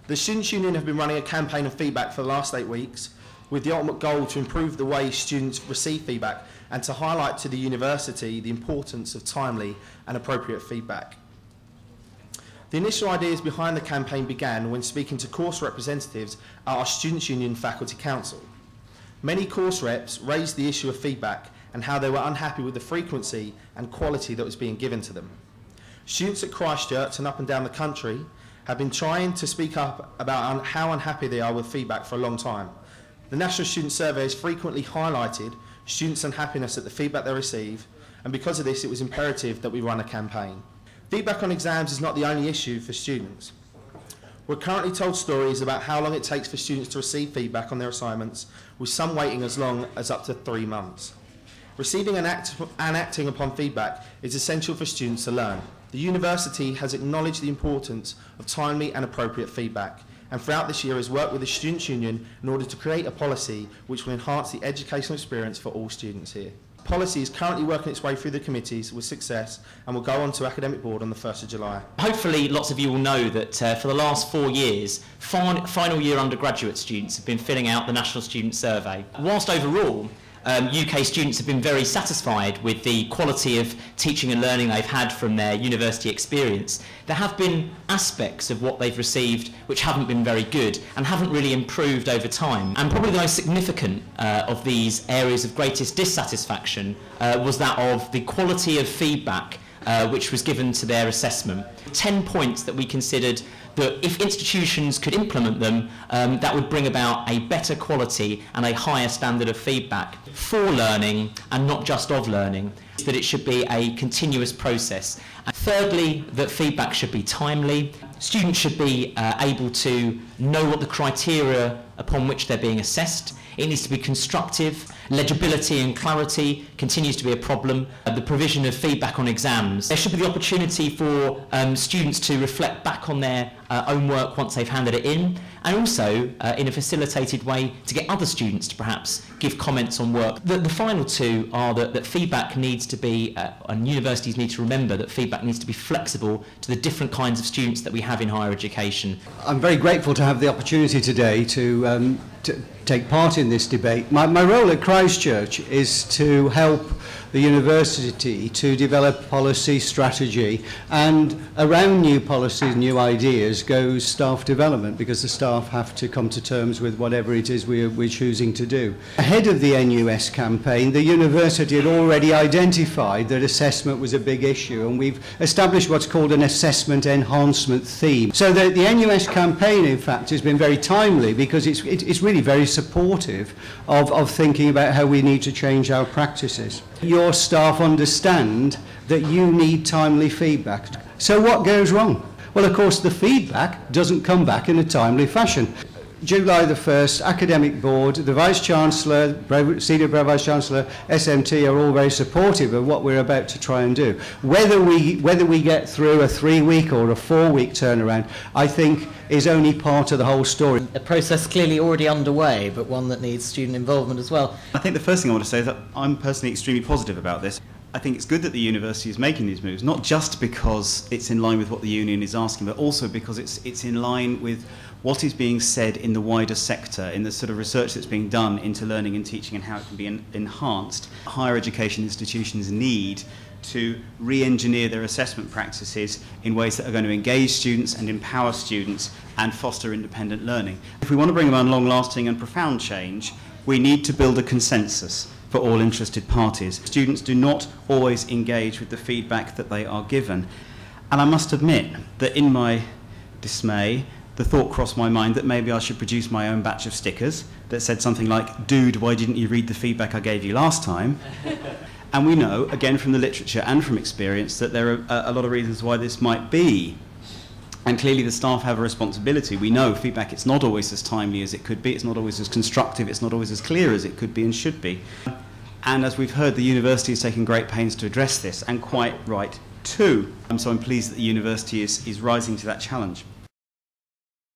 The Students' Union have been running a campaign of feedback for the last 8 weeks, with the ultimate goal to improve the way students receive feedback and to highlight to the university the importance of timely and appropriate feedback. The initial ideas behind the campaign began when speaking to course representatives at our Students' Union Faculty Council. Many course reps raised the issue of feedback and how they were unhappy with the frequency and quality that was being given to them. Students at Christchurch and up and down the country have been trying to speak up about how unhappy they are with feedback for a long time. The National Student Survey has frequently highlighted students' unhappiness at the feedback they receive, and because of this it was imperative that we run a campaign. Feedback on exams is not the only issue for students. We're currently told stories about how long it takes for students to receive feedback on their assignments, with some waiting as long as up to 3 months. Receiving and acting upon feedback is essential for students to learn. The university has acknowledged the importance of timely and appropriate feedback, and throughout this year has worked with the Students' Union in order to create a policy which will enhance the educational experience for all students here. Policy is currently working its way through the committees with success and will go on to Academic Board on the 1st of July. Hopefully lots of you will know that for the last 4 years, final year undergraduate students have been filling out the National Student Survey. Whilst overall, UK students have been very satisfied with the quality of teaching and learning they've had from their university experience, there have been aspects of what they've received which haven't been very good and haven't really improved over time. And probably the most significant of these areas of greatest dissatisfaction was that of the quality of feedback which was given to their assessment. 10 points that we considered that if institutions could implement them, that would bring about a better quality and a higher standard of feedback for learning and not just of learning, that it should be a continuous process. And thirdly, that feedback should be timely. Students should be able to know what the criteria upon which they're being assessed. It needs to be constructive. Legibility and clarity continues to be a problem. The provision of feedback on exams. There should be the opportunity for students to reflect back on their own work once they've handed it in, and also in a facilitated way to get other students to perhaps give comments on work. The final two are that feedback needs to be, and universities need to remember that feedback needs to be flexible to the different kinds of students that we have in higher education. I'm very grateful to have the opportunity today to take part in this debate. My role at Christchurch is to help the university to develop policy strategy, and around new policies, new ideas goes staff development, because the staff have to come to terms with whatever it is we're choosing to do. Ahead of the NUS campaign, the university had already identified that assessment was a big issue, and we've established what's called an assessment enhancement theme. So the NUS campaign, in fact, has been very timely, because it's really very supportive of thinking about how we need to change our practices. Your staff understand that you need timely feedback. So what goes wrong? Well, of course, the feedback doesn't come back in a timely fashion. July the 1st, Academic Board, the Vice-Chancellor, Senior Vice-Chancellor, SMT are all very supportive of what we're about to try and do. Whether we get through a 3-week or a 4-week turnaround, I think is only part of the whole story. A process clearly already underway, but one that needs student involvement as well. I think the first thing I want to say is that I'm personally extremely positive about this. I think it's good that the university is making these moves, not just because it's in line with what the union is asking, but also because it's in line with what is being said in the wider sector, in the sort of research that's being done into learning and teaching and how it can be enhanced. Higher education institutions need to re-engineer their assessment practices in ways that are going to engage students and empower students and foster independent learning. If we want to bring about long-lasting and profound change, we need to build a consensus for all interested parties. Students do not always engage with the feedback that they are given. And I must admit that in my dismay, the thought crossed my mind that maybe I should produce my own batch of stickers that said something like, "Dude, why didn't you read the feedback I gave you last time?" And we know, again from the literature and from experience, that there are a lot of reasons why this might be. And clearly the staff have a responsibility. We know feedback, it's not always as timely as it could be, it's not always as constructive, it's not always as clear as it could be and should be. And as we've heard, the university is taking great pains to address this, and quite right too. So I'm pleased that the university is rising to that challenge.